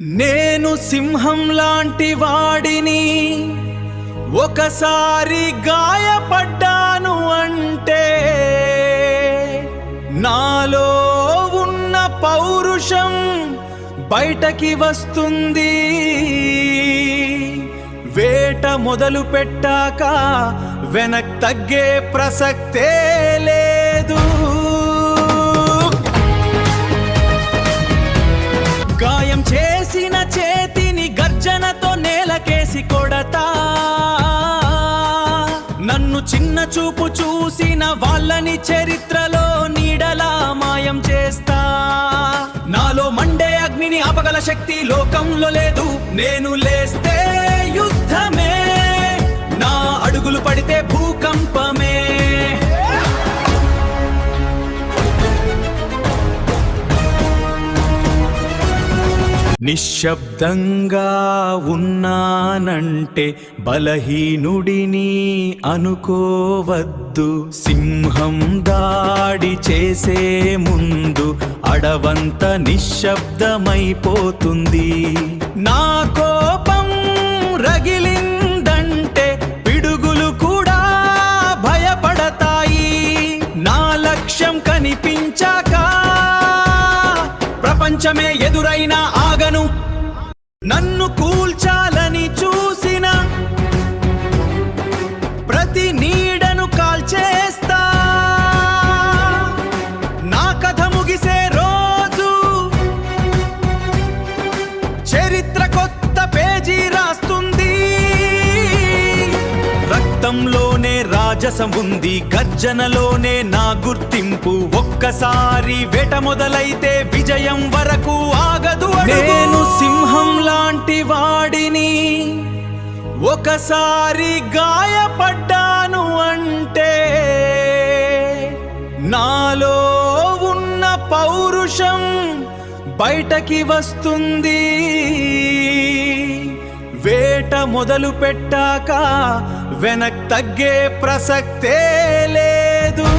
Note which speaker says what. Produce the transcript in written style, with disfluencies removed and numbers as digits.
Speaker 1: నేను సింహం లాంటి వాడిని, ఒకసారి గాయపడ్డాను అంటే నాలో ఉన్న పౌరుషం బయటకి వస్తుంది. వేట మొదలు పెట్టాక వెనక్ తగ్గే ప్రసక్తే లేదు. గాయం చేసిన చేతిని గర్జనతో నేలకేసి కొడతా. నన్ను చిన్న చూపు చూసిన వాళ్ళని చరిత్రలో నీడలా మాయం చేస్తా. నాలో మండే అగ్నిని ఆపగల శక్తి లోకంలో లేదు. నేను లేస్తే యుద్ధమే, నా అడుగులు పడితే భూకంపమే. నిశ్శబ్దంగా ఉన్నానంటే బలహీనుడిని అనుకోవద్దు. సింహం దాడి చేసే ముందు అడవంత నిశ్శబ్దమైపోతుంది. నా కోపం రగిలిందంటే పిడుగులు కూడా భయపడతాయి. నా లక్ష్యం కనిపించాక ప్రపంచమే ఎదురైనా ఆగను. నన్ను కూల్చాలని చూసిన ప్రతి నీడను కాల్చేస్తా. నా కథ ముగిసే రోజు చరిత్ర కొత్త పేజీ రాస్తుంది. రక్తంలోనే రాజసం ఉంది, గర్జనలోనే నా గుర్తింపు. ఒక్కసారి వేట మొదలైతే విజయం వరకు ఆగదు. నేను సింహం లాంటి వాడిని, ఒకసారి గాయపడ్డాను అంటే నాలో ఉన్న పౌరుషం బయటకి వస్తుంది. వేట మొదలు పెట్టాక వెనక్ తగ్గే ప్రసక్తే లేదు.